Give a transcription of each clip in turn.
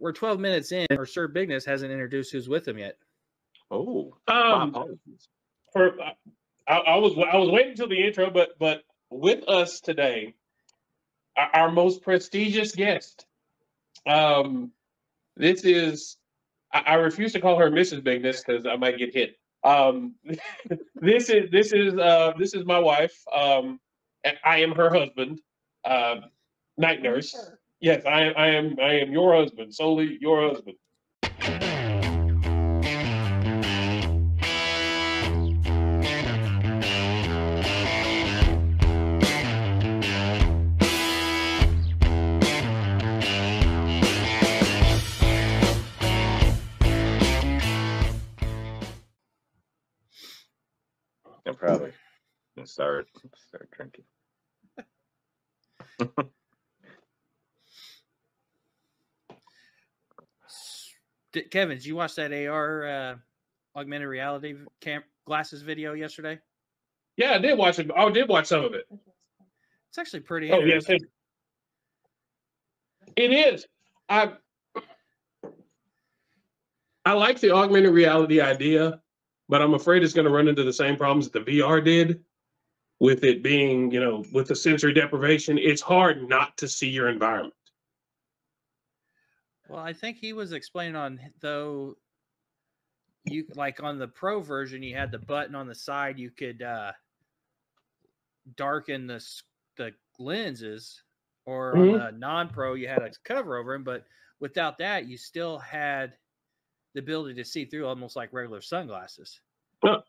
we're 12 minutes in, or Sir Bigness hasn't introduced who's with him yet. Oh, my apologies. I was waiting until the intro, but with us today, our most prestigious guest. This is I refuse to call her Mrs. Bigness because I might get hit. This is my wife. I am her husband, night nurse. Yes, I am your husband, solely your husband. I'm probably gonna start drinking. Kevin, did you watch that AR augmented reality glasses video yesterday? Yeah, I did watch it. I did watch some of it. It's actually pretty interesting. Yes, it is. I like the augmented reality idea, but I'm afraid it's going to run into the same problems that the VR did, with it being, with the sensory deprivation. It's hard not to see your environment. Well, I think he was explaining on, though, you like on the Pro version, you had the button on the side, you could darken the lenses, or on the non-Pro, you had a cover over them, but without that, you still had the ability to see through, almost like regular sunglasses. Huh.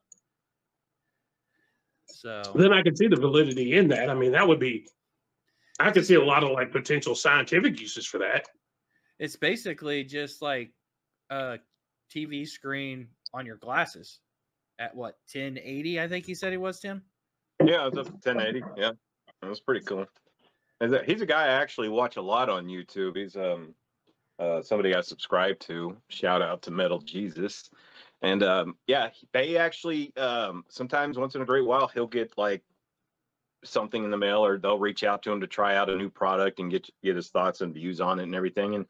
So then I can see the validity in that. I mean, I could see a lot of like potential scientific uses for that. It's basically just like a TV screen on your glasses at what, 1080? I think he said he was, Tim. Yeah, it was up to 1080. Yeah, that was pretty cool. He's a guy I actually watch a lot on YouTube. He's somebody I subscribe to. Shout out to Metal Jesus. And yeah, they actually sometimes once in a great while he'll get like something in the mail, or they'll reach out to him to try out a new product and get his thoughts and views on it and everything. And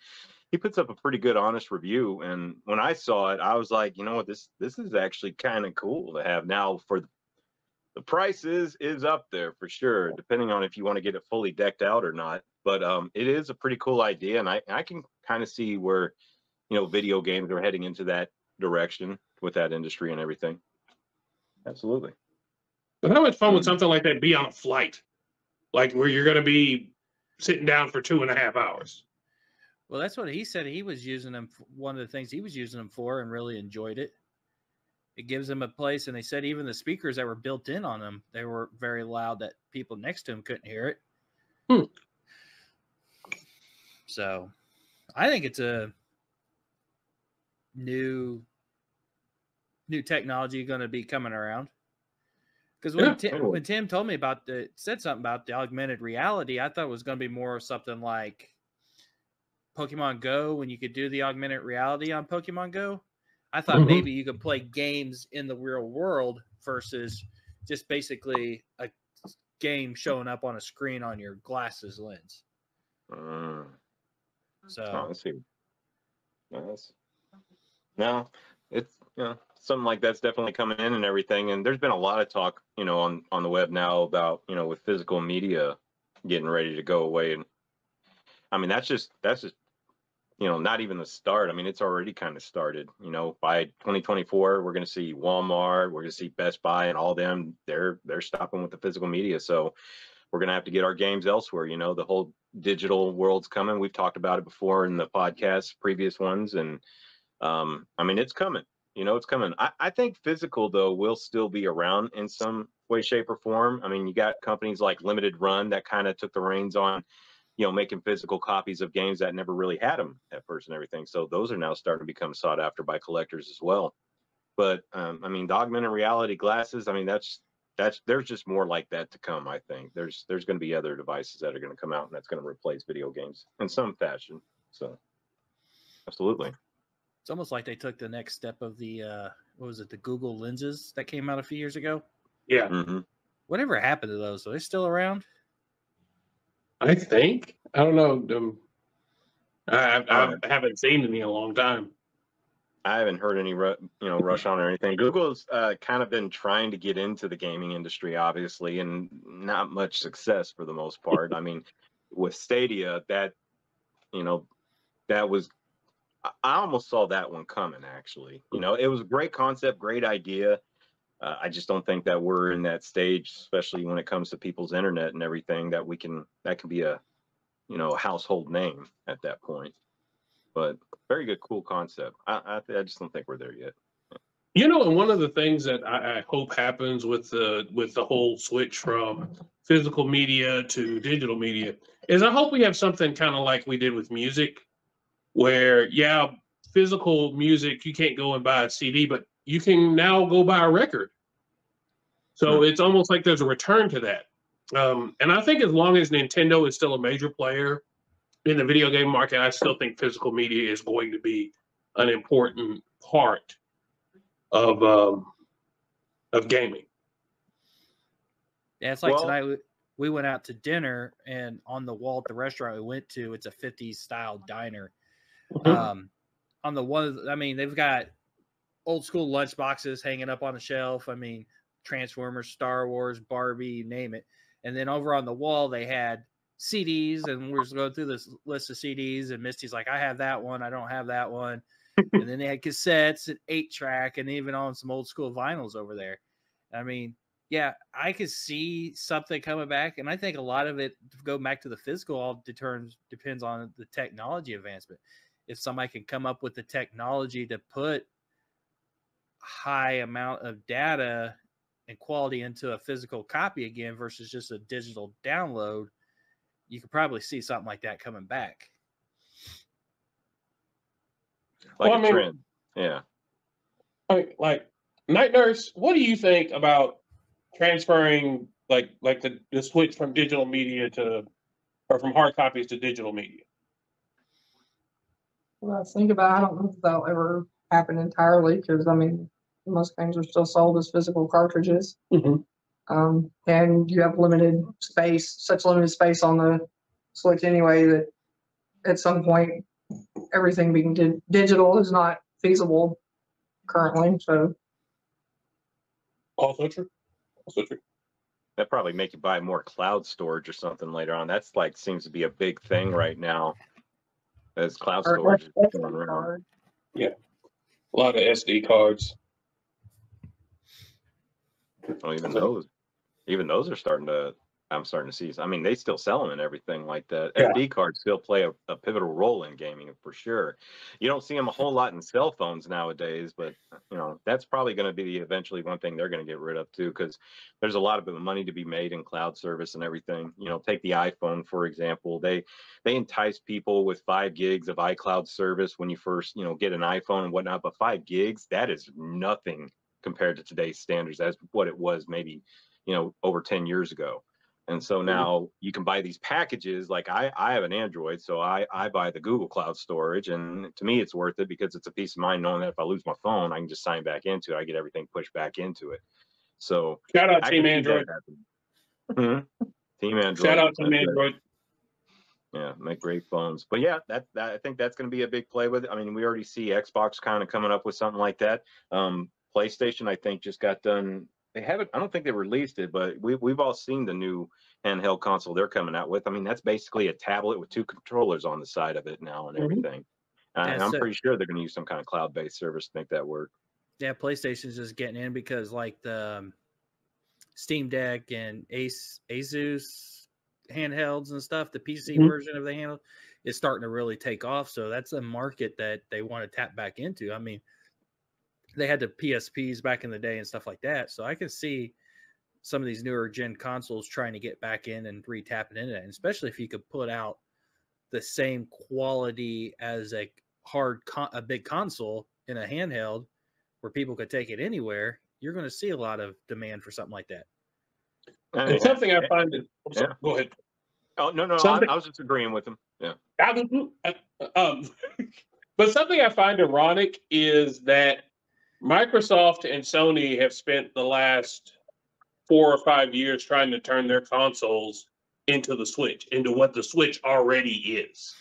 he puts up a pretty good, honest review. And when I saw it, I was like, you know what, this is actually kind of cool to have. Now, for the price is up there for sure, depending on if you want to get it fully decked out or not. But it is a pretty cool idea, and I can kind of see where video games are heading into that direction with that industry and everything. Absolutely. But how much fun would something like that be on a flight? Like where you're going to be sitting down for 2.5 hours? Well, that's what he said. He was using them. One of the things he was using them for, and really enjoyed it. It gives them a place. And they said even the speakers that were built in on them, they were very loud that people next to him couldn't hear it. So I think it's a new technology going to be coming around. Because when Tim told me said something about the augmented reality, I thought it was going to be more of something like Pokemon Go, when you could do the augmented reality on Pokemon Go. I thought maybe you could play games in the real world versus just basically a game showing up on a screen on your glasses lens. So let's see. No, it's something like that's definitely coming in and everything. And there's been a lot of talk, on the web now about, with physical media getting ready to go away. And I mean, that's just not even the start. I mean, it's already kind of started. By 2024, we're going to see Walmart, we're going to see Best Buy, and all them. They're stopping with the physical media. So we're going to have to get our games elsewhere. The whole digital world's coming. We've talked about it before in the podcast, previous ones, and I mean, it's coming. It's coming. I think physical, though, will still be around in some way, shape, or form. I mean, you got companies like Limited Run that kind of took the reins on, making physical copies of games that never really had them at first and everything. So those are now starting to become sought after by collectors as well. But I mean, the augmented reality glasses, I mean, there's just more like that to come. I think there's going to be other devices that are going to come out, and that's going to replace video games in some fashion. So absolutely. It's almost like they took the next step of the what was it, the Google lenses that came out a few years ago? Yeah. Whatever happened to those? Are they still around? I think. I don't know. I haven't seen any in a long time. I haven't heard any, rush on or anything. Google's kind of been trying to get into the gaming industry, obviously, and not much success for the most part. I mean, with Stadia, that was, I almost saw that one coming. Actually, it was a great concept, great idea. I just don't think that we're in that stage, especially when it comes to people's internet and everything, that can be a household name at that point. But very good, cool concept. I just don't think we're there yet. And one of the things that I hope happens with the whole switch from physical media to digital media is I hope we have something kind of like we did with music, where physical music, you can't go and buy a CD, but you can now go buy a record. So it's almost like there's a return to that. And I think as long as Nintendo is still a major player in the video game market, I still think physical media is going to be an important part of gaming. Yeah, it's like tonight we went out to dinner, and on the wall at the restaurant we went to, it's a 50s style diner. On the one, I mean, they've got old school lunch boxes hanging up on the shelf. I mean, Transformers, Star Wars, Barbie, you name it. And then over on the wall, they had CDs, and we're going through this list of CDs, and Misty's like, I have that one, I don't have that one. And then they had cassettes and 8-track, and even on some old school vinyls over there. I mean, yeah, I could see something coming back, and I think a lot of it, go back to the physical, all depends on the technology advancement. If somebody can come up with the technology to put high amount of data and quality into a physical copy again versus just a digital download, you could probably see something like that coming back. Like a trend. Yeah. Like Night Nurse, what do you think about transferring like the switch from digital media or from hard copies to digital media? Well, I think about it, I don't know if that'll ever happen entirely, because I mean, most games are still sold as physical cartridges. And you have such limited space on the Switch anyway, that at some point everything being digital is not feasible currently. So also true. That probably make you buy more cloud storage or something later on. That's seems to be a big thing right now, as cloud storage is going around. Yeah, a lot of SD cards. Well, even those are I'm starting to see. I mean, they still sell them and everything like that. Yeah. SD cards still play a pivotal role in gaming for sure. You don't see them a whole lot in cell phones nowadays, but that's probably going to be eventually one thing they're going to get rid of too, because there's a lot of money to be made in cloud service and everything. Take the iPhone for example. They entice people with 5 gigs of iCloud service when you first get an iPhone and whatnot, but 5 gigs, that is nothing compared to today's standards. That's what it was maybe over 10 years ago. And so now you can buy these packages. Like I have an Android, so I buy the Google Cloud storage, and to me it's worth it because it's a peace of mind knowing that if I lose my phone, I can just sign back into it. I get everything pushed back into it. So shout out Team Android. Team Android. Shout out Team Android. Yeah, make great phones. But yeah, that I think that's going to be a big play with it. I mean, we already see Xbox kind of coming up with something like that. PlayStation, I think, just got done. They haven't. I don't think they released it, but we've all seen the new handheld console they're coming out with. I mean, that's basically a tablet with 2 controllers on the side of it now and everything. And I'm pretty sure they're going to use some kind of cloud-based service to make that work. Yeah, PlayStation's just getting in because like the Steam Deck and Asus handhelds and stuff, the PC version of the handheld is starting to really take off. So that's a market that they want to tap back into. I mean, they had the PSPs back in the day and stuff like that. So I can see some of these newer gen consoles trying to get back in and re-tapping into that. And especially if you could put out the same quality as a big console in a handheld where people could take it anywhere, you're going to see a lot of demand for something like that. And something I find go ahead. Oh, no, I was just agreeing with him. Yeah. But something I find ironic is that Microsoft and Sony have spent the last 4 or 5 years trying to turn their consoles into the Switch, into what the Switch already is.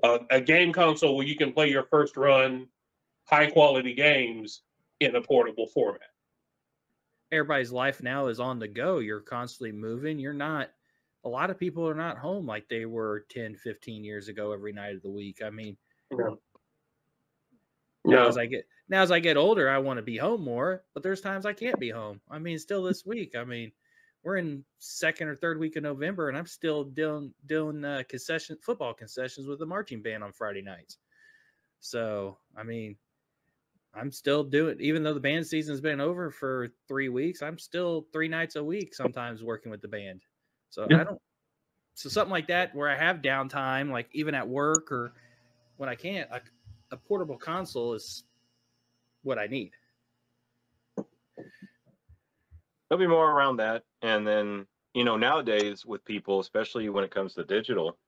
a game console where you can play your first run, high quality games in a portable format. Everybody's life now is on the go. You're constantly moving. You're not, a lot of people are not home like they were 10, 15 years ago every night of the week. I mean, now as I get older, I want to be home more, but there's times I can't be home. I mean, still this week. I mean, we're in second or third week of November, and I'm still doing football concessions with the marching band on Friday nights. So, I mean, I'm still doing, even though the band season's been over for 3 weeks, I'm still 3 nights a week sometimes working with the band. So so something like that where I have downtime, like even at work or when I can't, a portable console is what I need. There'll be more around that. And then, nowadays with people, especially when it comes to digital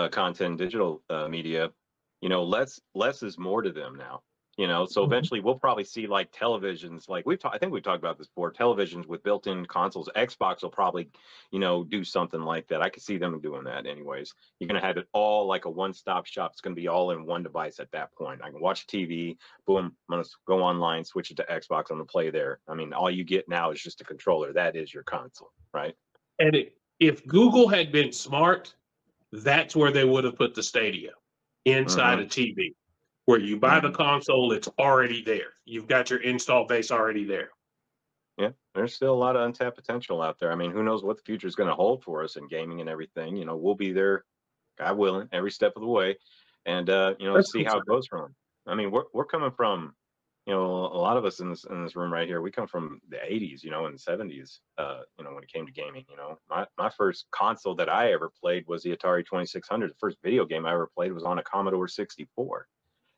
content, digital media, less is more to them now. So eventually we'll probably see like televisions, like I think we've talked about this before, televisions with built-in consoles. Xbox will probably, do something like that. I could see them doing that anyways. You're going to have it all like a one-stop shop. It's going to be all in one device at that point. I can watch TV, boom, I'm going to go online, switch it to Xbox, I'm going to play there. I mean, all you get now is just a controller. That is your console, right? And if Google had been smart, that's where they would have put the Stadia, inside a TV. Where you buy the console, it's already there. You've got your install base already there. Yeah, there's still a lot of untapped potential out there. I mean, who knows what the future is going to hold for us in gaming and everything. We'll be there, God willing, every step of the way, and see how it goes from. I mean, we're coming from, a lot of us in this room right here. We come from the 80s, and the 70s. When it came to gaming, my first console that I ever played was the Atari 2600. The first video game I ever played was on a Commodore 64.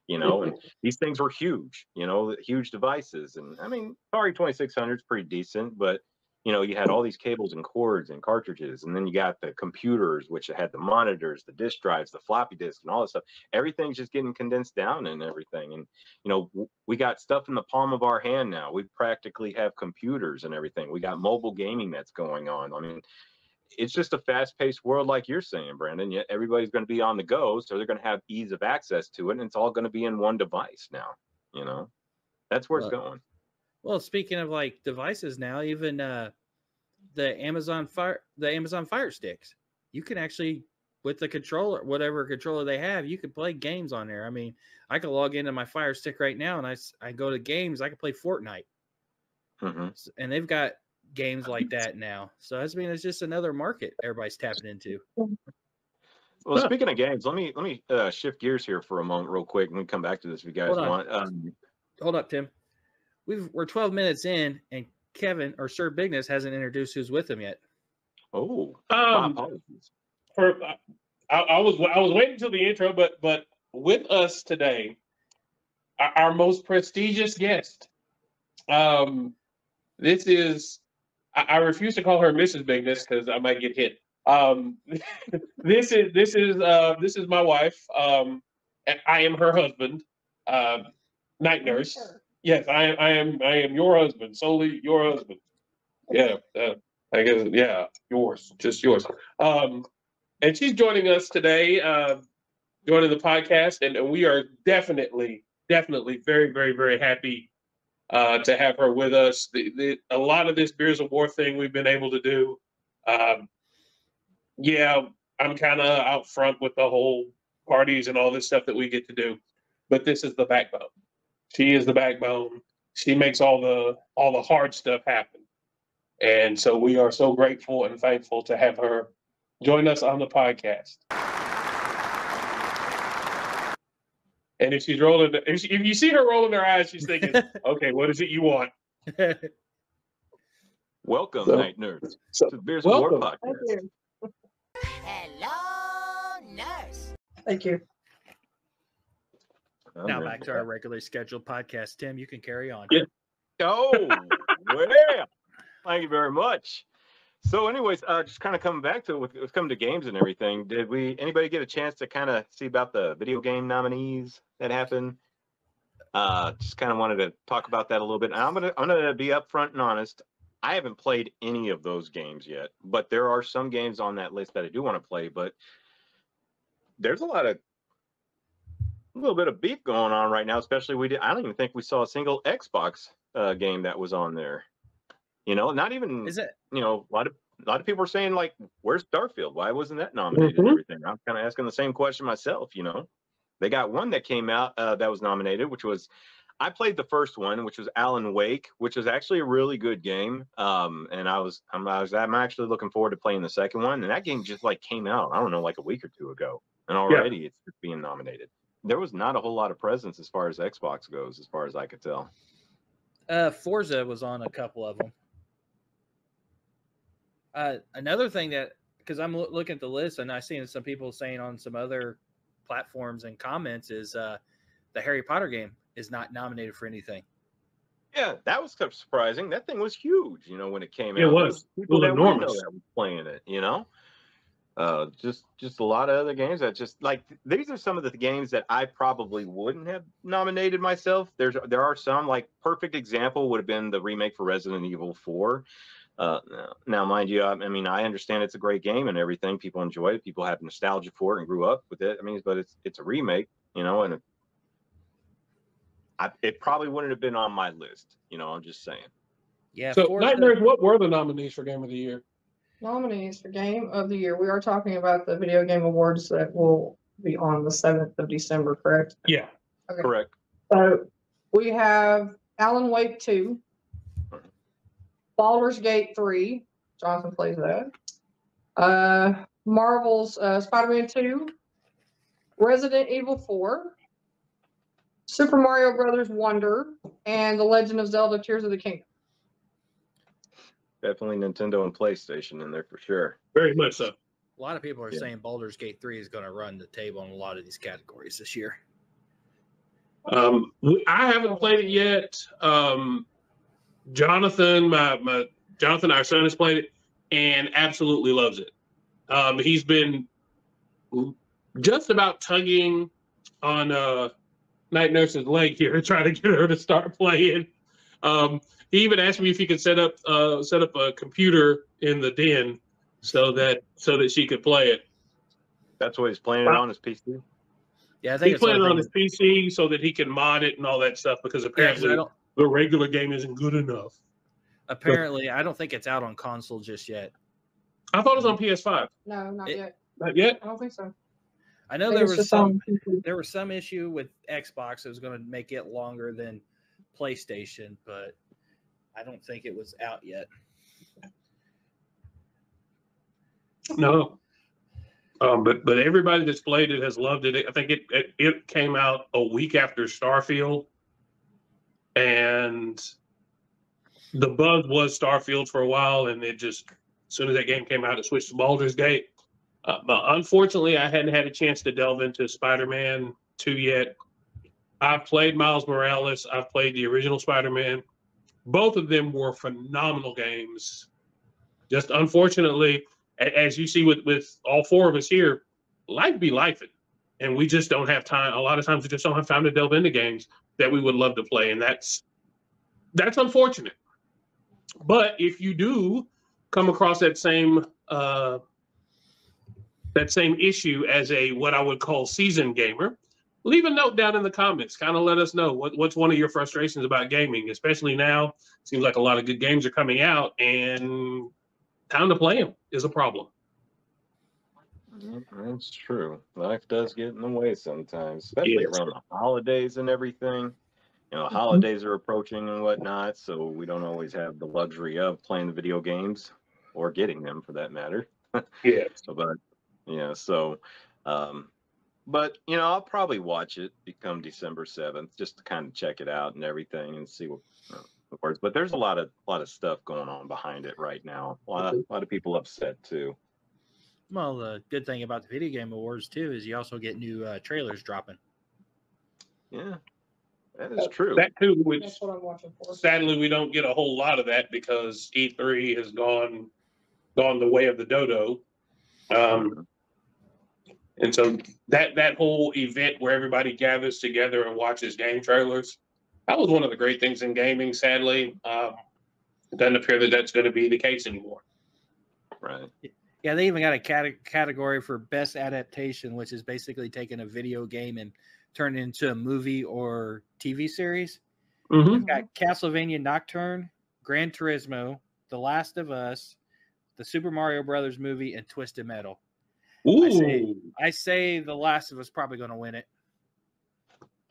And these things were huge, huge devices. And I mean, Atari 2600 is pretty decent, but, you had all these cables and cords and cartridges. And then you got the computers, which had the monitors, the disk drives, the floppy disk, and all this stuff. Everything's just getting condensed down and everything. And, we got stuff in the palm of our hand now. We practically have computers and everything. We got mobile gaming that's going on. I mean, it's just a fast-paced world, like you're saying, Brandon. Yet everybody's going to be on the go, so they're going to have ease of access to it, and it's all going to be in one device now. That's where it's going. Well, speaking of like devices now, even the Amazon Fire Sticks, you can actually, with the controller, whatever controller they have, you can play games on there. I mean, I can log into my Fire Stick right now, and I go to games. I can play Fortnite, and they've got games like that now. So I mean, it's just another market everybody's tapping into. Well, speaking of games, let me shift gears here for a moment real quick, and we come back to this if you guys want. Hold up, Tim. We're 12 minutes in, and Kevin or Sir Bigness hasn't introduced who's with him yet. Oh, my apologies. I was waiting until the intro, but with us today, our most prestigious guest. This is. I refuse to call her Mrs. Bigness because I might get hit. This is my wife. I am her husband, night nurse. Yes, I am your husband, solely your husband. Yeah, I guess yours, just yours. And she's joining us today, joining the podcast, and we are definitely very, very, very happy to have her with us. A lot of this Beers of War thing we've been able to do. I'm kind of out front with the whole parties and all this stuff that we get to do, but this is the backbone. She is the backbone. She makes all the hard stuff happen. And so we are so grateful and thankful to have her join us on the podcast. And if she's rolling, if you see her rolling her eyes, she's thinking, "Okay, what is it you want?" Welcome, night nurse, to the Beers of War podcast. Thank you. Hello, nurse. Thank you. Now back to our regularly scheduled podcast. Tim, you can carry on. Yeah. Oh, well, thank you very much. So anyways, just kind of coming back to with coming to games and everything, did anybody get a chance to kind of see about the video game nominees that happened? Just kind of wanted to talk about that a little bit. And I'm gonna be upfront and honest. I haven't played any of those games yet, but there are some games on that list that I do want to play. But there's a lot of little bit of beef going on right now, especially I don't even think we saw a single Xbox game that was on there. Not even, Is it? A lot of people are saying, like, where's Starfield? Why wasn't that nominated and everything? I'm kind of asking the same question myself. They got one that came out that was nominated, which was, I played the first one, which was Alan Wake, which was actually a really good game. And I'm actually looking forward to playing the second one. And that game just like came out, I don't know, like a week or two ago, and already it's being nominated. There was not a whole lot of presence as far as Xbox goes, as far as I could tell. Forza was on a couple of them. Another thing that, because I'm looking at the list and I've seen some people saying on some other platforms and comments, is the Harry Potter game is not nominated for anything. Yeah, that was surprising. That thing was huge, when it came out. It was. People that we know that was playing it, just a lot of other games that just like, these are some of the games that I probably wouldn't have nominated myself. There are some, like, perfect example would have been the remake for Resident Evil 4. Now, mind you, I mean, I understand it's a great game and everything. People enjoy it. People have nostalgia for it and grew up with it. I mean, but it's a remake, and it probably wouldn't have been on my list. I'm just saying. Yeah. So, Night Nerds, what were the nominees for Game of the Year? Nominees for Game of the Year. We are talking about the Video Game Awards that will be on the 7th of December, correct? Yeah. Okay. Correct. So we have Alan Wake 2, Baldur's Gate 3. Jonathan plays that. Marvel's Spider-Man 2, Resident Evil 4, Super Mario Brothers Wonder, and The Legend of Zelda: Tears of the Kingdom. Definitely Nintendo and PlayStation in there for sure. Very much so. A lot of people are saying Baldur's Gate 3 is going to run the table in a lot of these categories this year. I haven't played it yet. Jonathan, Jonathan, our son, has played it and absolutely loves it. He's been just about tugging on Night Nurse's leg here, trying to get her to start playing. He even asked me if he could set up a computer in the den so that she could play it. That's what he's playing on his PC. Yeah, I think he's playing on his PC so that he can mod it and all that stuff, because apparently the regular game isn't good enough. Apparently, I don't think it's out on console just yet. I thought it was on PS5. No, not yet. Not yet? I don't think so. I know there was some issue with Xbox that was going to make it longer than PlayStation, but I don't think it was out yet. No. But everybody that's played it has loved it. I think it came out a week after Starfield, and the buzz was Starfield for a while, and it just, as soon as that game came out, it switched to Baldur's Gate. But unfortunately, I hadn't had a chance to delve into Spider-Man 2 yet. I've played Miles Morales. I've played the original Spider-Man. Both of them were phenomenal games. Just unfortunately, as you see with all four of us here, life be lifing. And we just don't have time. A lot of times we just don't have time to delve into games that we would love to play. And that's unfortunate. But if you do come across that same issue as what I would call seasoned gamer, leave a note down in the comments. Kind of let us know what's one of your frustrations about gaming, especially now. It seems like a lot of good games are coming out, and time to play them is a problem. That's true. Life does get in the way sometimes, especially around the holidays and everything. Holidays are approaching and whatnot, so we don't always have the luxury of playing the video games or getting them, for that matter. Yeah. But I'll probably watch it become December 7th just to kind of check it out and everything and see what works. But there's a lot of stuff going on behind it right now. A lot of people upset too. Well, the good thing about the Video Game Awards too is you also get new trailers dropping. Yeah, that is true. That too, which That's what I'm watching for. Sadly we don't get a whole lot of that because E3 has gone the way of the dodo. And so that whole event where everybody gathers together and watches game trailers, that was one of the great things in gaming. Sadly, it doesn't appear that that's going to be the case anymore. Right. Yeah, they even got a category for best adaptation, which is basically taking a video game and turned into a movie or TV series. Mm-hmm. We've got Castlevania Nocturne, Gran Turismo, The Last of Us, the Super Mario Brothers movie, and Twisted Metal. Ooh. I say The Last of Us probably going to win it.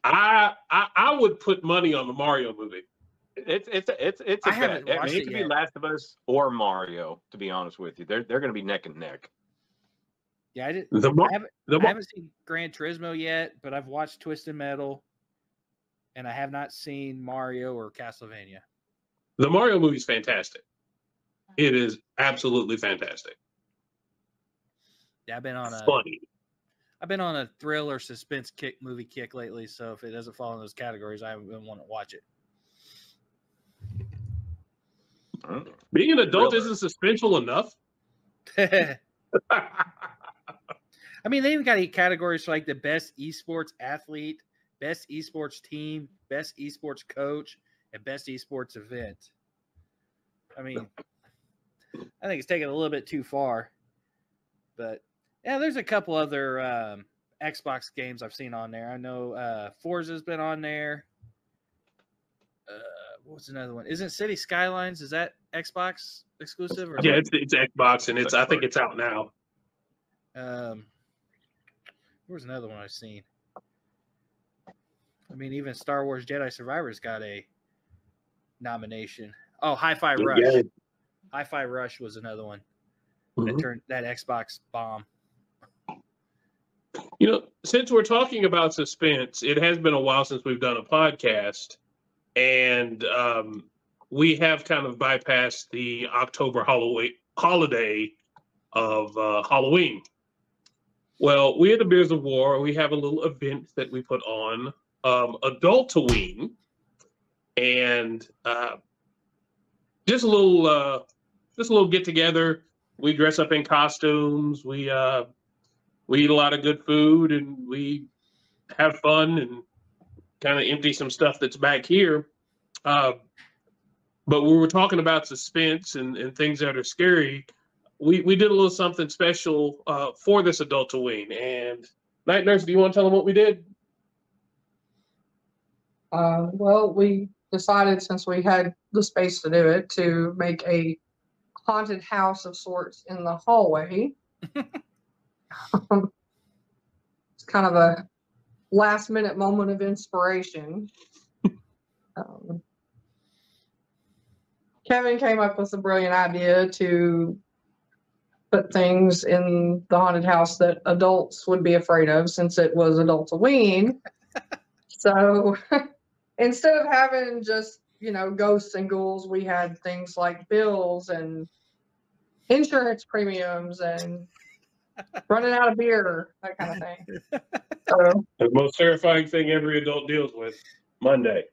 I would put money on the Mario movie. It's a bet. I mean, it could be Last of Us or Mario. To be honest with you, they're going to be neck and neck. Yeah, I haven't seen Gran Turismo yet, but I've watched Twisted Metal, and I have not seen Mario or Castlevania. The Mario movie's fantastic. It is absolutely fantastic. Yeah, I've been on a thriller suspense movie kick lately, so if it doesn't fall in those categories, I wouldn't want to watch it. Being an adult isn't suspenseful enough. I mean, they even got categories for like the best esports athlete, best esports team, best esports coach, and best esports event. I mean, I think it's taken a little bit too far. But yeah, there's a couple other Xbox games I've seen on there. I know Forza's been on there. What's another one? Isn't City Skylines? Is that Xbox exclusive? Or yeah, it's Xbox, and I think it's out now. Where's another one I've seen? I mean, even Star Wars Jedi Survivor's got a nomination. Oh, Hi-Fi Rush. Yeah. Hi-Fi Rush was another one that turned that Xbox bomb. You know, since we're talking about suspense, it has been a while since we've done a podcast, and we have kind of bypassed the October holiday of Halloween. Well, we at the Beers of War, we have a little event that we put on, Adultoween, and just a little get together. We dress up in costumes. We eat a lot of good food, and we have fun and kind of empty some stuff that's back here. But we were talking about suspense and things that are scary. We did a little something special for this Adultoween. And Night Nurse, do you want to tell them what we did? Well, we decided, since we had the space to do it, to make a haunted house of sorts in the hallway. It's kind of a last minute moment of inspiration. Kevin came up with a brilliant idea to put things in the haunted house that adults would be afraid of, since it was Adultoween. So instead of having just, ghosts and ghouls, we had things like bills and insurance premiums and running out of beer, that kind of thing. So, the most terrifying thing every adult deals with, Monday.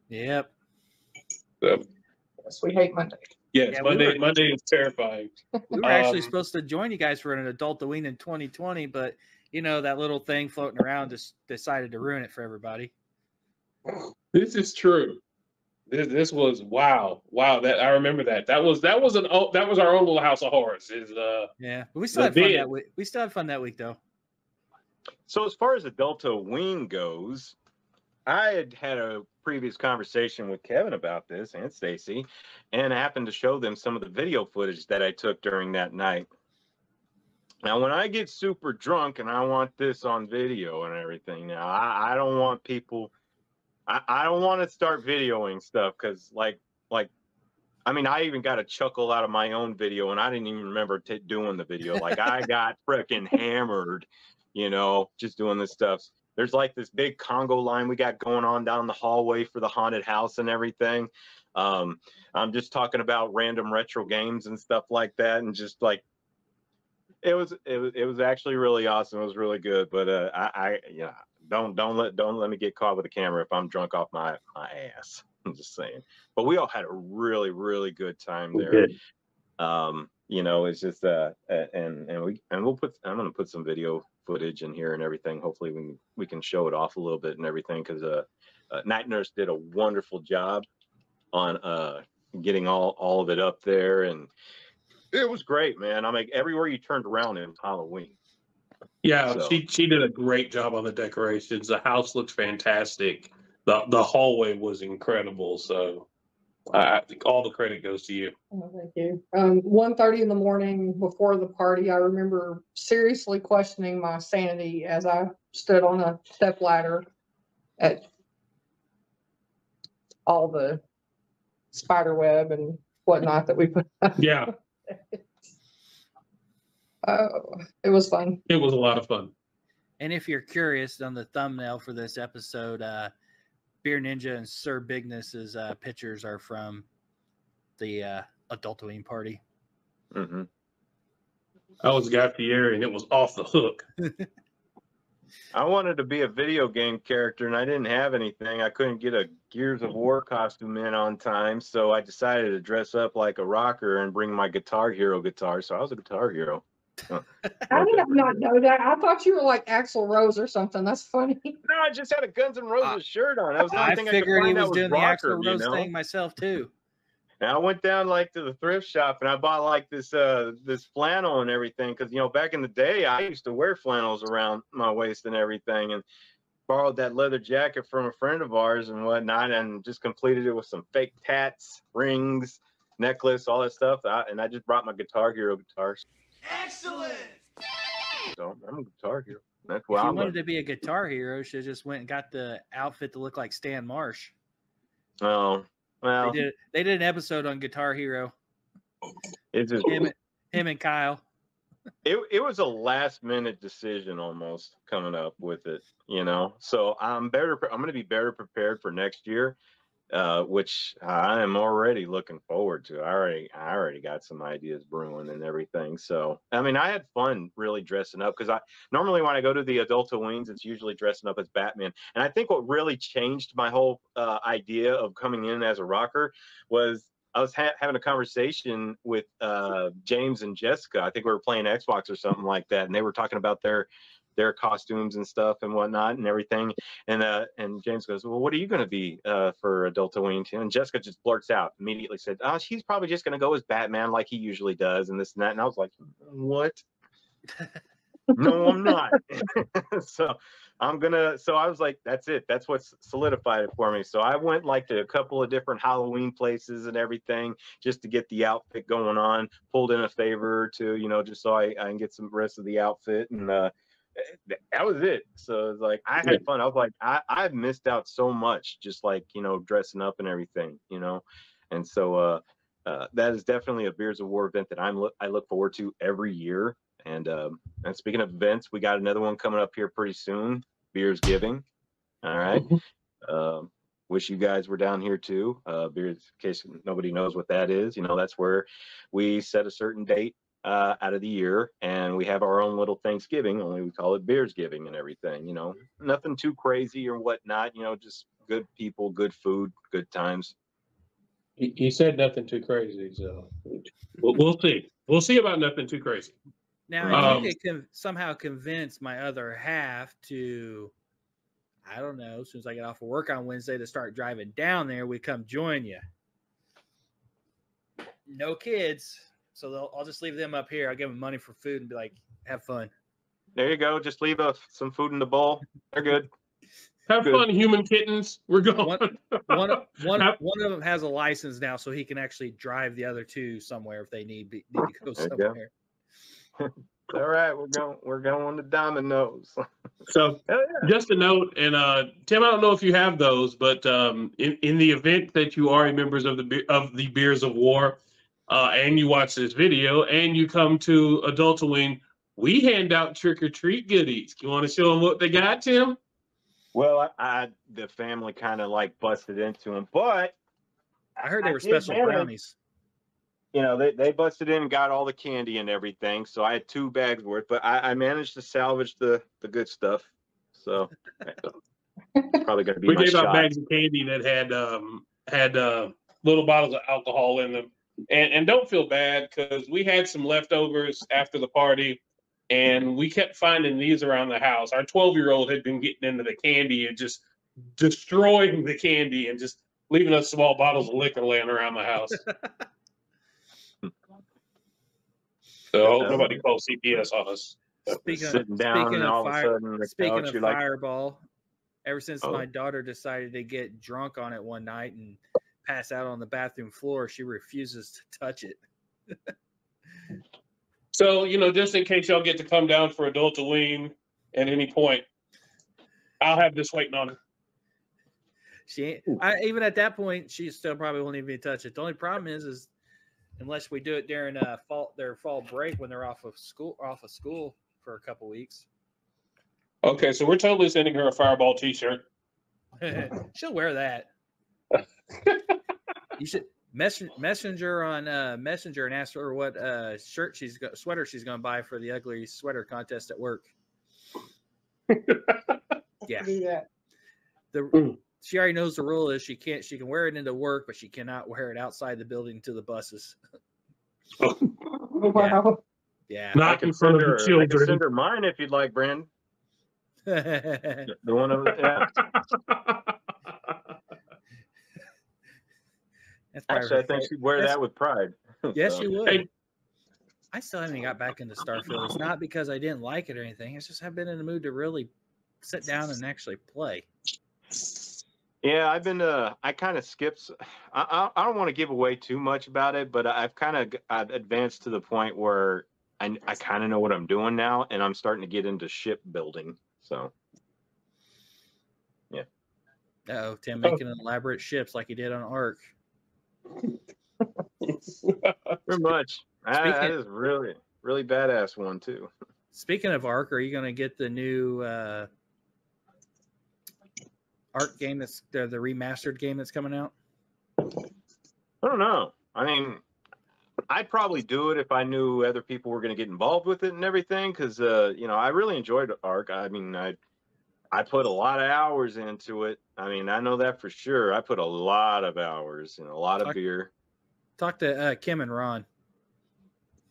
Yep. So, yes, we hate Monday. Yes, yeah, Monday is terrifying. We were actually supposed to join you guys for an Adultoween in 2020, but that little thing floating around just decided to ruin it for everybody. This is true. This was wow. That I remember that. That was our own little house of horrors. Yeah, but we still had fun that week. We still had fun that week though. So as far as Adultoween goes, I had a previous conversation with Kevin about this and Stacy, and I happened to show them some of the video footage that I took during that night. Now, when I get super drunk and I want this on video and everything, now I don't want people. I don't want to start videoing stuff because, I mean, I even got a chuckle out of my own video, and I didn't even remember doing the video. Like, I got freaking hammered, just doing this stuff. There's like this big Congo line we got going on down the hallway for the haunted house and everything. I'm just talking about random retro games and stuff like that, and just like it was actually really awesome. It was really good, but don't let me get caught with a camera if I'm drunk off my ass. I'm just saying. But we all had a really, really good time there. It's just I'm gonna put some video footage in here and everything. Hopefully we can show it off a little bit and everything, because Night Nurse did a wonderful job on getting all of it up there, and it was great, man. I mean, everywhere you turned around, it was Halloween. Yeah, So. she did a great job on the decorations. The house looks fantastic. The hallway was incredible. So I think all the credit goes to you. Oh, thank you. 1:30 in the morning before the party, I remember seriously questioning my sanity as I stood on a step ladder at all the spider web and whatnot that we put up. Yeah, It was fun. it was a lot of fun. And if you're curious, on the thumbnail for this episode, Beer Ninja and Sir Bigness's pictures are from the Adultoween party. Mm-hmm. I was Guy Fieri, and it was off the hook. I wanted to be a video game character, and I didn't have anything. I couldn't get a Gears of War costume in on time, so I decided to dress up like a rocker and bring my Guitar Hero guitar. So I was a Guitar Hero. How did I not know that? I thought you were like Axl Rose or something. That's funny. No, I just had a Guns N' Roses shirt on. That was the only I thing I could figured he find was that doing rocker, the Axl Rose you know? thing myself too. And I went down like to the thrift shop and I bought like this flannel and everything because back in the day I used to wear flannels around my waist and everything, and borrowed that leather jacket from a friend of ours and whatnot, and just completed it with some fake tats, rings, necklace, all that stuff. And I just brought my Guitar Hero guitars. Excellent. So I'm a Guitar Hero. That's If why you I'm wanted to be a Guitar Hero, should have just went and got the outfit to look like Stan Marsh. Oh, well, They did an episode on Guitar Hero. it's just Him and Kyle. it was a last minute decision almost coming up with it, So I'm going to be better prepared for next year, which I am already looking forward to. I already got some ideas brewing and everything. So I mean, I had fun really dressing up because I normally when I go to the Adultoweens, it's usually dressing up as Batman. And I think what really changed my whole idea of coming in as a rocker was I was having a conversation with James and Jessica. I think we were playing Xbox or something like that, and they were talking about their costumes and stuff and whatnot and everything. And James goes, "Well, what are you going to be for Adultoween?" And Jessica just blurts out immediately, said, "Oh, she's probably just going to go as Batman like he usually does, and this and that." And I was like, "What? No, I'm not." So I was like, that's it. That's what's solidified it for me. So I went like to a couple of different Halloween places and everything just to get the outfit going on, pulled in a favor or two, just so I can get some rest of the outfit. And that was it. So it's like, I had fun. I was like, I've missed out so much just like, dressing up and everything, And so that is definitely a Beers of War event that I look forward to every year. And speaking of events, we got another one coming up here pretty soon. Beers Giving. All right. Wish you guys were down here too. Beers, in case nobody knows what that is. That's where we set a certain date out of the year, and we have our own little Thanksgiving. Only we call it Beers Giving and everything. Nothing too crazy or whatnot. Just good people, good food, good times. He said nothing too crazy, so we'll see. We'll see about nothing too crazy. Now, if you could somehow convince my other half to, I don't know, as soon as I get off of work on Wednesday to start driving down there, we come join you. No kids, so I'll just leave them up here. I'll give them money for food and be like, have fun. There you go. Just leave some food in the bowl. They're good. Have fun, human kittens. We're going. One of them has a license now, so he can actually drive the other two somewhere if they need to go somewhere. All right, we're going to Domino's. So just a note, and Tim, I don't know if you have those, but in the event that you are members of the Beers of War, and you watch this video and you come to Adultoween, we hand out trick-or-treat goodies. You want to show them what they got, Tim? Well, the family kind of like busted into them, but I heard they were special brownies. They busted in and got all the candy and everything. So I had 2 bags worth, but I managed to salvage the good stuff. So it's probably going to be we gave out bags of candy that had little bottles of alcohol in them. And don't feel bad because we had some leftovers after the party, and we kept finding these around the house. Our 12-year-old had been getting into the candy and just destroying the candy and just leaving us small bottles of liquor laying around the house. So I hope nobody calls CPS on us. sitting down and all of a sudden the speaking couch, of you're like, Fireball, ever since my daughter decided to get drunk on it one night and pass out on the bathroom floor, she refuses to touch it. So, just in case y'all get to come down for Adultoween at any point, I'll have this waiting on her. Even at that point, she still probably won't even touch it. The only problem is unless we do it during their fall break when they're off of school for a couple weeks. Okay, so we're totally sending her a Fireball T-shirt. She'll wear that. You should messenger on Messenger and ask her what sweater she's going to buy for the ugly sweater contest at work. Yeah. Do that. She already knows the rule is she can wear it into work, but she cannot wear it outside the building to the buses. Wow. Yeah. Not in front of the children. I can send her mine if you'd like, Brandon. The one over there. Actually, I think she'd wear that with pride. Yes, she would. I still haven't got back into Starfield. It's not because I didn't like it or anything. It's just I've been in the mood to really sit down and actually play. Yeah, I've been. I kind of skipped. I don't want to give away too much about it, but I've advanced to the point where I kind of know what I'm doing now, and I'm starting to get into ship building. So, yeah. Tim making elaborate ships like he did on Ark. Pretty much. That is really, really badass one too. Speaking of Ark, are you going to get the new Ark game that's the remastered game that's coming out? I don't know. I mean, I'd probably do it if I knew other people were going to get involved with it and everything, because I really enjoyed Ark. I mean, I put a lot of hours into it. I mean, I know that for sure. I put a lot of hours and a lot of beer. Talk to Kim and Ron.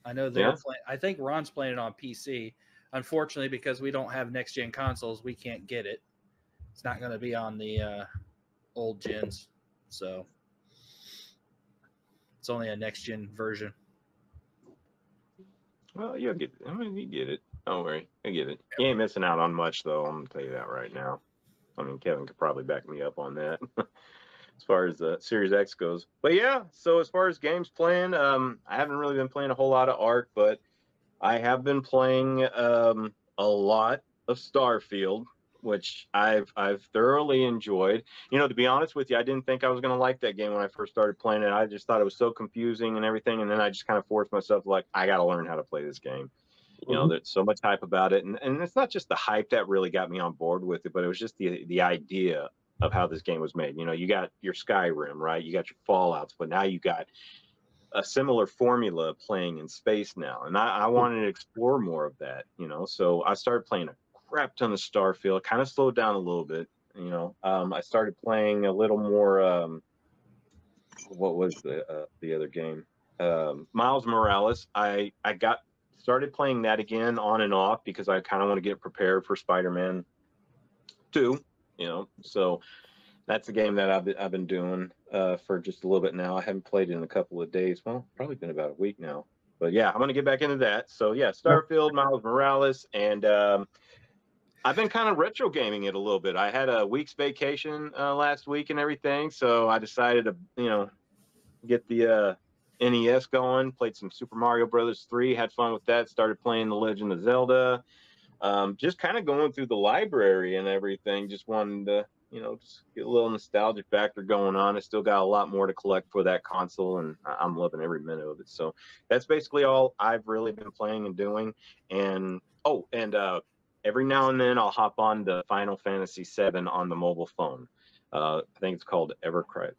I know they're playing. I think Ron's playing it on PC. Unfortunately, because we don't have next gen consoles, we can't get it. It's not going to be on the old gens, so it's only a next gen version. Well, you'll get it. I mean, you get it. Don't worry, I get it. You ain't missing out on much, though. I'm gonna tell you that right now. I mean, Kevin could probably back me up on that as far as the Series X goes. But yeah, so as far as games playing, I haven't really been playing a whole lot of Ark, but I have been playing a lot of Starfield, which I've thoroughly enjoyed. To be honest with you, I didn't think I was going to like that game when I first started playing it. I just thought it was so confusing and everything, and then I just kind of forced myself, like, I got to learn how to play this game. There's so much hype about it, and it's not just the hype that really got me on board with it, but it was just the idea of how this game was made. You got your Skyrim, right? You got your Fallouts, but now you got a similar formula playing in space now, and I wanted to explore more of that. So I started playing a crap ton of Starfield. Kind of slowed down a little bit. I started playing a little more. What was the other game? Miles Morales. I started playing that again on and off because I kind of want to get prepared for Spider-Man 2. So that's a game that I've been doing for just a little bit now. I haven't played it in a couple of days. Well, probably been about a week now. But yeah, I'm gonna get back into that. So yeah, Starfield, Miles Morales, and I've been kind of retro gaming it a little bit. I had a week's vacation last week and everything, so I decided to get the NES going. Played some Super Mario Brothers 3. Had fun with that. Started playing The Legend of Zelda. Just kind of going through the library and everything. Just wanted to just get a little nostalgic factor going on. I still got a lot more to collect for that console, and I'm loving every minute of it. So that's basically all I've really been playing and doing. And every now and then I'll hop on to Final Fantasy VII on the mobile phone. I think it's called Evercry.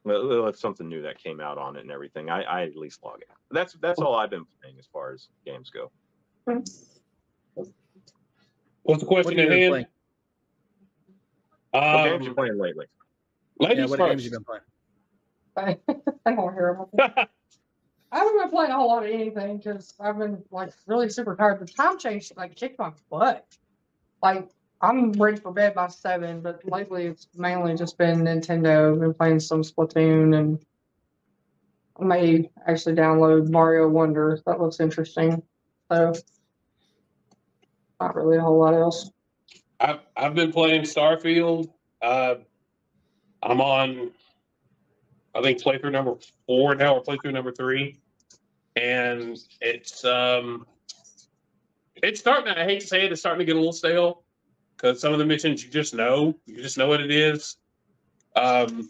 Well, it's something new that came out on it and everything. I at least log it. That's all I've been playing as far as games go. What's the question at hand? What games you playing lately? Ladies what first. games you been playing? I don't hear about that. I haven't been playing a whole lot of anything because I've been really super tired. The time change kicked my butt. I'm ready for bed by 7, but lately it's mainly just been Nintendo. I've been playing some Splatoon, and I may actually download Mario Wonder. That looks interesting. So Not really a whole lot else. I've been playing Starfield. I'm on, I think, playthrough number 4 now, or playthrough number 3, and it's starting. I hate to say it, it's starting to get a little stale because some of the missions you just know what it is. And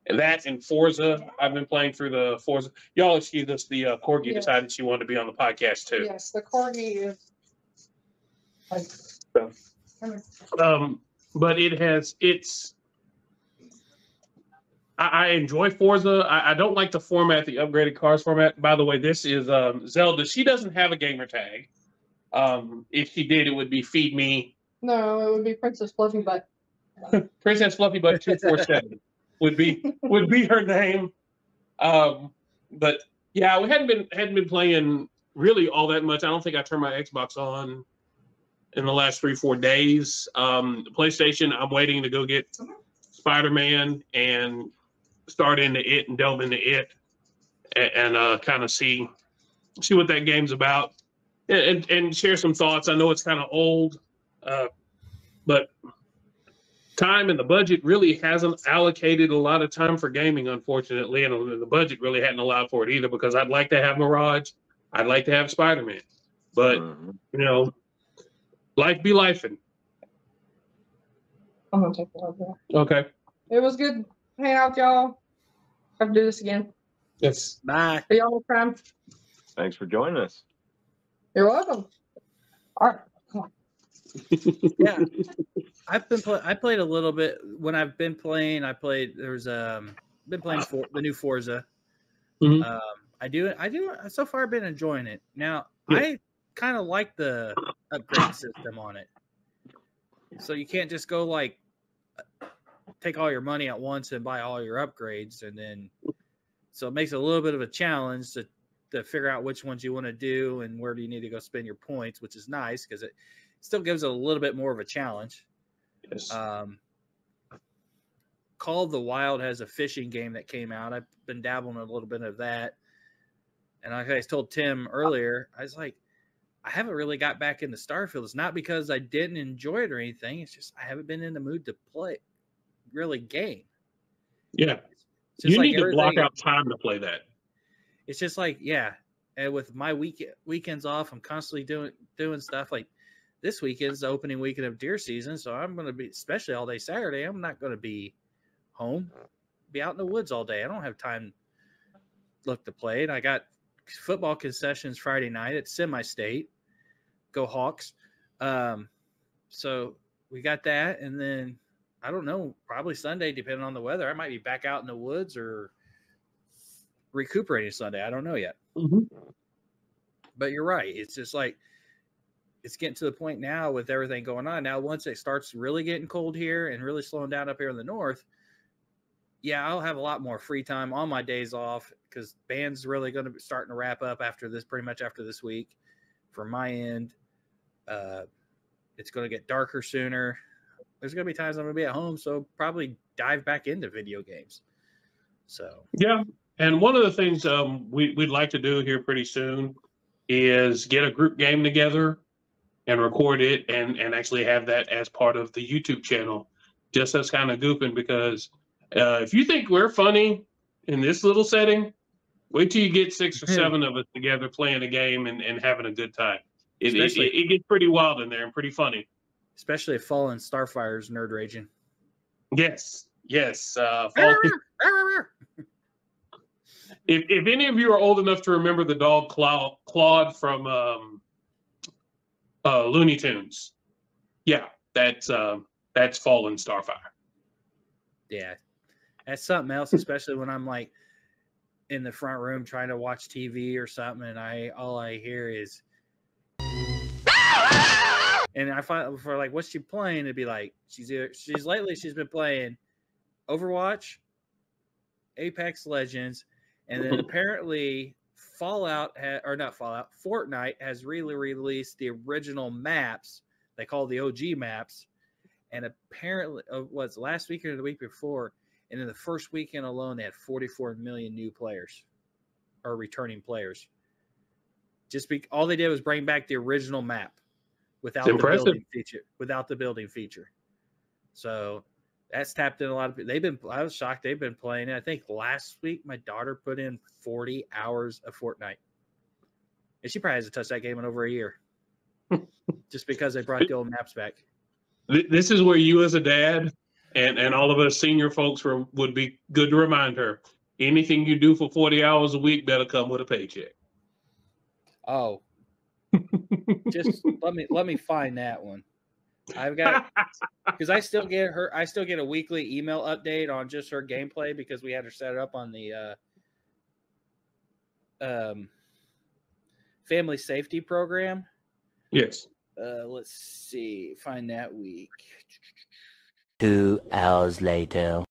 that and Forza, I've been playing through the Forza. Y'all excuse us. The Corgi decided she wanted to be on the podcast too. Yes, the Corgi is. Like, But I enjoy Forza. I don't like the format, the upgraded cars format. By the way, this is Zelda. She doesn't have a gamer tag. If she did, it would be Feed Me. No, it would be Princess Fluffy Butt. Princess Fluffy Butt 247 would be her name. But yeah, we hadn't been playing really all that much. I don't think I turned my Xbox on in the last 3-4 days. The PlayStation, I'm waiting to go get Spider-Man and start into it and delve into it and kind of see what that game's about and share some thoughts. I know it's kind of old, but time and the budget really hasn't allocated a lot of time for gaming, unfortunately, and the budget really hadn't allowed for it either, because I'd like to have Mirage, I'd like to have Spider-Man, but you know, life be lifing. I'm gonna take it over. Okay. It was good hanging out with y'all. Have to do this again. Yes. Bye. See y'all next time. Thanks for joining us. You're welcome. All right. Come on. Yeah, I played a little bit when I've been playing. Been playing the new Forza. Mhm. I do. So far, I've been enjoying it. Now, Yeah. I kind of like the upgrade system on it. So you can't just go like take all your money at once and buy all your upgrades, and then so it makes it a little bit of a challenge to figure out which ones you want to do and where do you need to go spend your points, which is nice because it still gives it a little bit more of a challenge. Yes. Call of the Wild has a fishing game that came out. I've been dabbling a little bit of that. And like I told Tim earlier, I was like, I haven't really got back into Starfield. It's not because I didn't enjoy it or anything. It's just I haven't been in the mood to play really game. Yeah. It's just You like need to block out time to play that. It's just like, yeah. And with my weekends off, I'm constantly doing stuff. Like this weekend's the opening weekend of deer season, so I'm going to be, especially all day Saturday, I'm not going to be home. Be out in the woods all day. I don't have time to play. And I got football concessions Friday night at Semi-State. Go Hawks. So we got that, and then I don't know, probably Sunday, depending on the weather, I might be back out in the woods or recuperating Sunday. I don't know yet. Mm-hmm. But you're right. It's just like it's getting to the point now with everything going on. Now, once it starts really getting cold here and really slowing down up here in the north, yeah, I'll have a lot more free time on my days off because band's really going to be starting to wrap up pretty much after this week. From my end, it's going to get darker sooner. There's going to be times I'm going to be at home, so probably dive back into video games. So yeah. And one of the things we'd like to do here pretty soon is get a group game together and record it and actually have that as part of the YouTube channel, just as kind of goofing, because if you think we're funny in this little setting, wait till you get 6 or 7 of us together playing a game and having a good time. It gets pretty wild in there and pretty funny. Especially if Fallen Starfire's nerd raging. Yes. If any of you are old enough to remember the dog Claude from Looney Tunes, yeah, that's Fallen Starfire. Yeah, that's something else, especially when I'm like in the front room trying to watch TV or something, and all I hear is, and I find for like, what's she playing? It'd be like she's been playing Overwatch, Apex Legends. And then apparently Fortnite has really released the original maps. They call the OG maps. And apparently, was last weekend or the week before, and in the first weekend alone, they had 44 million new players or returning players. All they did was bring back the original map without the building feature. Without the building feature, so that's tapped in a lot of. I was shocked. They've been playing it. I think last week my daughter put in 40 hours of Fortnite, and she probably hasn't touched that game in over a year, just because they brought the old maps back. This is where you, as a dad, and all of us senior folks would be good to remind her. Anything you do for 40 hours a week better come with a paycheck. Oh, just let me find that one. I've got, because I still get a weekly email update on just her gameplay because we had her set it up on the family safety program. Yes. Let's see, find that week. 2 hours later.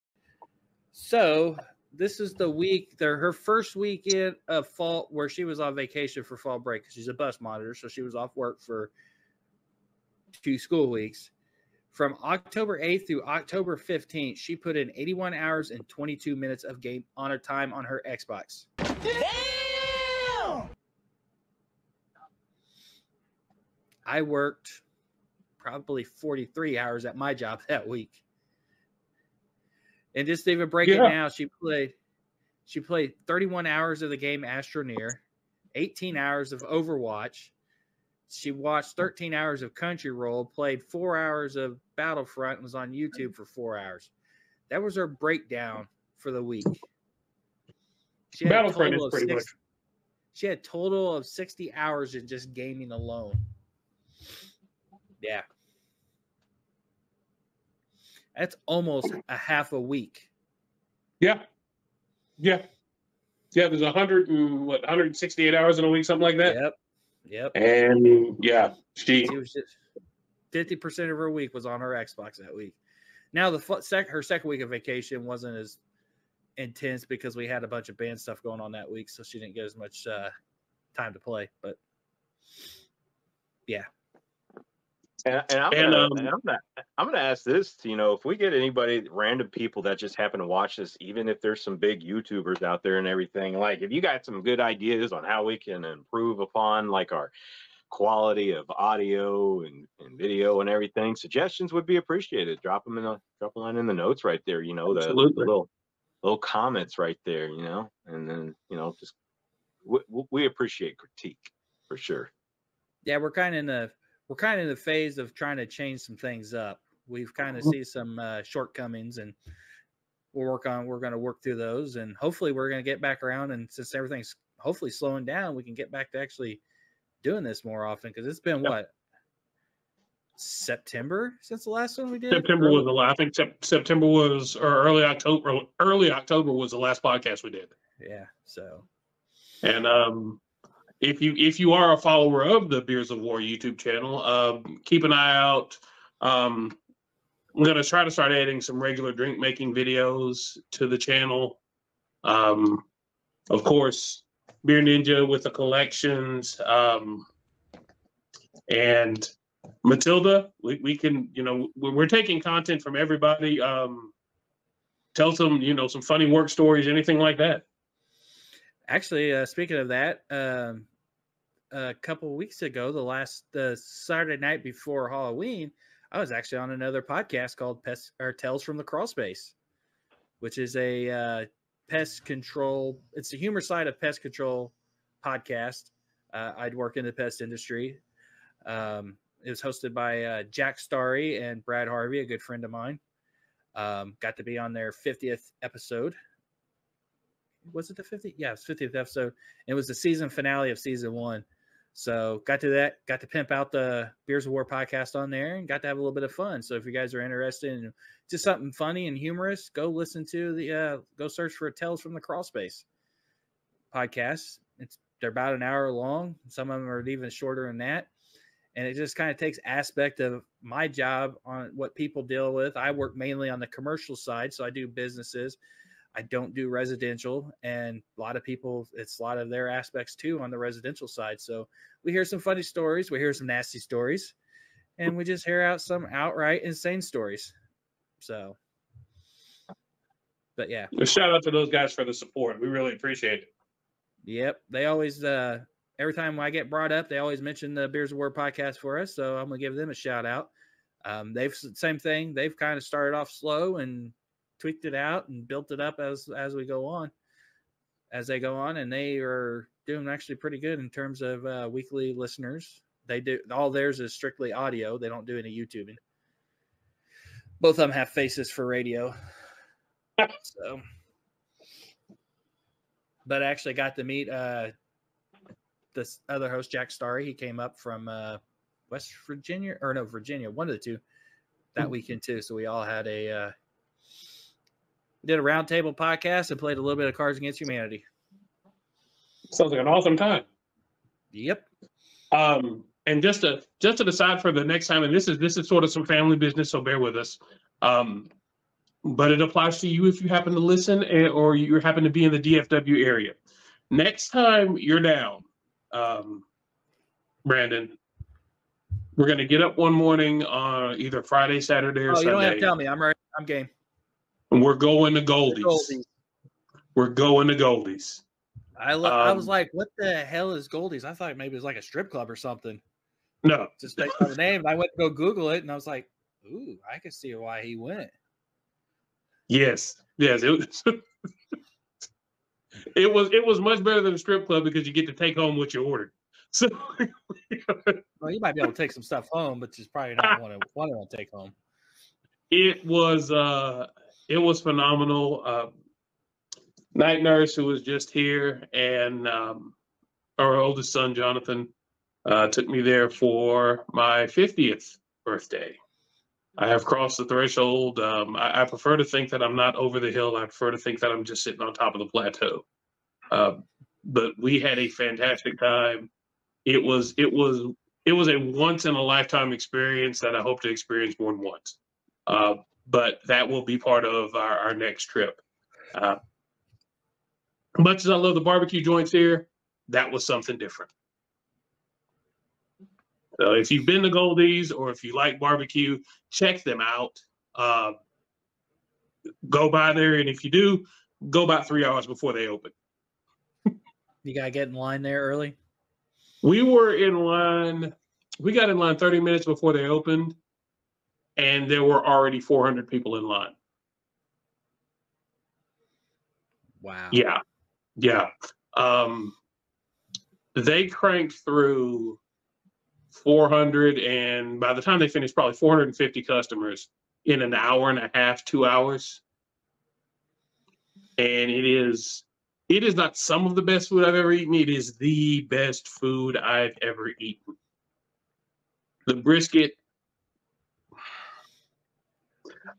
So this is the week, her first weekend of fall, where she was on vacation for fall break because she's a bus monitor, so she was off work for 2 school weeks. From October 8th through October 15th, she put in 81 hours and 22 minutes of game on her time on her Xbox. Damn! I worked probably 43 hours at my job that week. And just to even break it down, she played 31 hours of the game Astroneer, 18 hours of Overwatch. She watched 13 hours of Crunchyroll, played 4 hours of Battlefront, and was on YouTube for 4 hours. That was her breakdown for the week. She had Battlefront is pretty much. She had a total of 60 hours in just gaming alone. Yeah. That's almost a half a week. Yeah. There's 168 hours in a week, something like that. Yep. And she was just 50% of her week was on her Xbox that week. Now her second week of vacation wasn't as intense because we had a bunch of band stuff going on that week, so she didn't get as much time to play. But yeah. And I'm gonna ask this, if we get anybody, random people that just happen to watch this, even if there's some big YouTubers out there and everything, like if you got some good ideas on how we can improve upon like our quality of audio and video and everything, suggestions would be appreciated. Drop them drop a line in the notes right there, the little comments right there, and then just we appreciate critique for sure. Yeah, we're kind of in the phase of trying to change some things up. We've kind of see some shortcomings, and we're going to work through those, and hopefully we're going to get back around. And since everything's hopefully slowing down, we can get back to actually doing this more often, because it's been September since the last one we did. September was the last. I think September was, or early October. Early October was the last podcast we did. Yeah. So. And if you are a follower of the Beers of War YouTube channel, keep an eye out. I'm going to try to start adding some regular drink making videos to the channel. Of course, Beer Ninja with the collections, and Matilda. We can, we're taking content from everybody. Tell some, some funny work stories, anything like that. Actually, speaking of that, a couple of weeks ago, the Saturday night before Halloween, I was actually on another podcast called Tales from the Crawl Space, which is a pest control. It's the humor side of pest control podcast. I'd work in the pest industry. It was hosted by Jack Starry and Brad Harvey, a good friend of mine. Got to be on their 50th episode. Was it the 50th? Yeah, it was 50th episode. It was the season finale of season 1. So got to pimp out the Beers of War podcast on there and got to have a little bit of fun. So if you guys are interested in just something funny and humorous, go listen to go search for Tales from the Crawl Space podcast. They're about an hour long. Some of them are even shorter than that. And it just kind of takes aspect of my job on what people deal with. I work mainly on the commercial side, so I do businesses. I don't do residential, and a lot of people, it's a lot of their aspects too on the residential side. So we hear some funny stories, we hear some nasty stories, and we just hear out some outright insane stories. So, but yeah. A shout out to those guys for the support. We really appreciate it. Yep. They always, every time I get brought up, they always mention the Beers of War podcast for us. So I'm going to give them a shout out. They've same thing. They've kind of started off slow and tweaked it out and built it up as we go on, as they go on. And they are doing actually pretty good in terms of weekly listeners. They do all theirs is strictly audio. They don't do any YouTubing. Both of them have faces for radio. So, but I actually got to meet this other host, Jack Starry. He came up from West Virginia, or no, Virginia, one of the two, that weekend too. So we all had did a roundtable podcast and played a little bit of Cards Against Humanity. Sounds like an awesome time. Yep. And just to decide for the next time, and this is sort of some family business, so bear with us. But it applies to you if you happen to listen or you happen to be in the DFW area. Next time you're down, Brandon, we're going to get up one morning on either Friday, Saturday, or Sunday. You don't have to tell me. I'm ready. I'm game. And we're going to Goldie's. We're going to Goldie's. I was like, what the hell is Goldie's? I thought maybe it was like a strip club or something. No. Just based on the name. And I went to go Google it, and I was like, ooh, I can see why he went. Yes. It was much better than a strip club because you get to take home what you ordered. So, well, you might be able to take some stuff home, but just probably not want to take home. It was phenomenal. Night nurse, who was just here, and our oldest son Jonathan took me there for my 50th birthday. I have crossed the threshold. I prefer to think that I'm not over the hill. I prefer to think that I'm just sitting on top of the plateau. But we had a fantastic time. It was a once in a lifetime experience that I hope to experience more than once. But that will be part of our next trip. Much as I love the barbecue joints here, that was something different. So if you've been to Goldie's or if you like barbecue, check them out. Go by there, and if you do, go about 3 hours before they open. You got to get in line there early? We were in line. We got in line 30 minutes before they opened, and there were already 400 people in line. Wow. Yeah. They cranked through 400, and by the time they finished, probably 450 customers in an hour and a half, 2 hours. And it is not some of the best food I've ever eaten. It is the best food I've ever eaten. The brisket,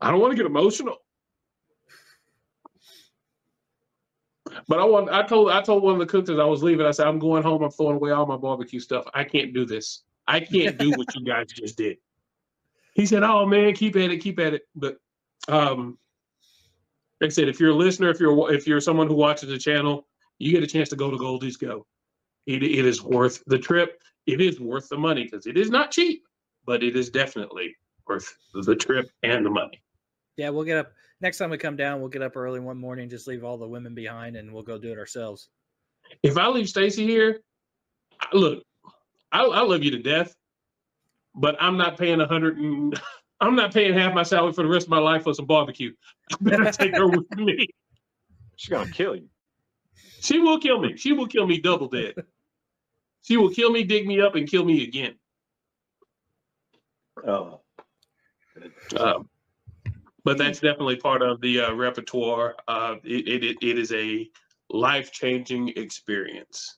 I don't want to get emotional, but I told one of the cooks as I was leaving, I said, I'm going home. I'm throwing away all my barbecue stuff. I can't do this. I can't do what you guys just did. He said, oh man, keep at it. But like I said, if you're a listener, if you're someone who watches the channel, you get a chance to go to Goldie's. Go. It is worth the trip. It is worth the money because it is not cheap, but it is definitely worth the trip and the money. Yeah, we'll get up next time we come down. We'll get up early one morning, just leave all the women behind, and we'll go do it ourselves. If I leave Stacy here, look, I love you to death, but I'm not paying I'm not paying half my salary for the rest of my life for some barbecue. I better take her with me. She's gonna kill you. She will kill me. She will kill me double dead. She will kill me, dig me up, and kill me again. Oh. But that's definitely part of the repertoire. It is a life-changing experience.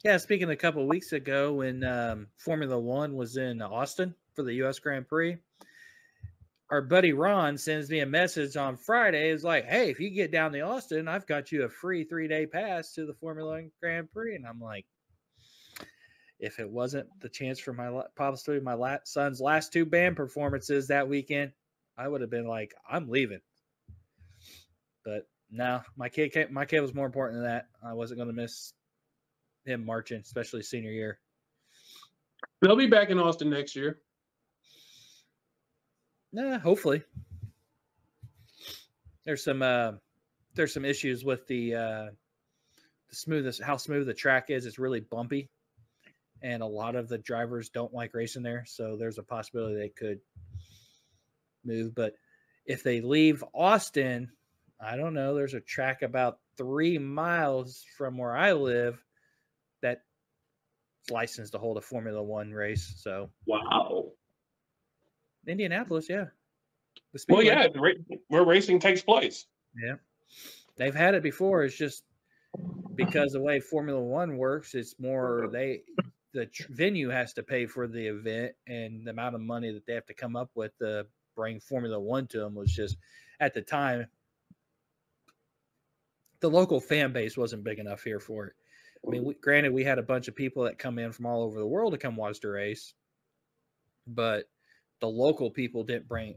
Yeah, speaking a couple of weeks ago when Formula One was in Austin for the U.S. Grand Prix, our buddy Ron sends me a message on Friday. It's like, hey, if you get down to Austin, I've got you a free 3-day pass to the Formula One Grand Prix. And I'm like, if it wasn't the chance for possibly my son's last 2 band performances that weekend, I would have been like, I'm leaving. But no, my kid was more important than that. I wasn't going to miss him marching, especially senior year. They'll be back in Austin next year. Hopefully. There's some issues with the how smooth the track is. It's really bumpy, and a lot of the drivers don't like racing there. So there's a possibility they could move. But if they leave Austin, I don't know. There's a track about 3 miles from where I live that's licensed to hold a Formula One race. So wow. Indianapolis, yeah. Well, yeah, where racing takes place. Yeah. They've had it before. It's just because the way Formula One works, it's more the venue has to pay for the event, and the amount of money that they have to come up with to bring Formula One to them was just, at the time, the local fan base wasn't big enough here for it. I mean, granted, we had a bunch of people that come in from all over the world to come watch the race, but the local people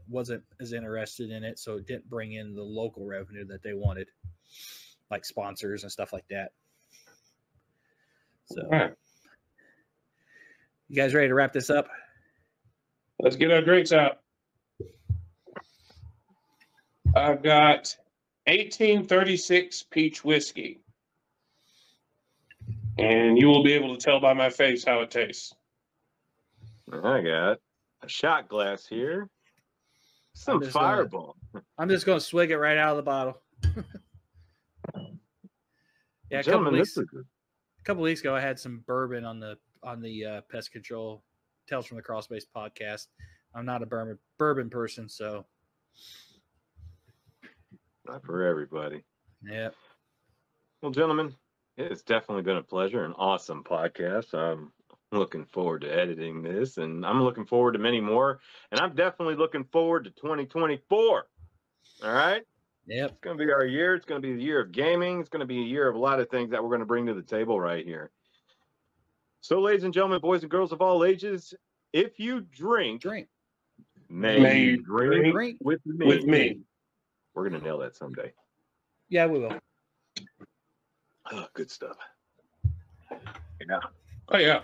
wasn't as interested in it, so it didn't bring in the local revenue that they wanted, like sponsors and stuff like that. So, All right. You guys ready to wrap this up? Let's get our drinks out. I've got 1836 peach whiskey. And you will be able to tell by my face how it tastes. I got a shot glass here. Some Fireball. I'm just going to swig it right out of the bottle. Yeah, Gentlemen, a couple weeks ago, I had some bourbon on the Pest Control Tales from the Crawlspace podcast. I'm not a bourbon person, so not for everybody. Yeah. Well, gentlemen, it's definitely been a pleasure, an awesome podcast. I'm looking forward to editing this, and I'm looking forward to many more. And I'm definitely looking forward to 2024. All right. Yep. It's going to be our year. It's going to be the year of gaming. It's going to be a year of a lot of things that we're going to bring to the table right here. So, ladies and gentlemen, boys and girls of all ages, if you drink, may you drink with me. We're going to nail that someday. Yeah, we will. Oh, good stuff. Yeah. Oh, yeah.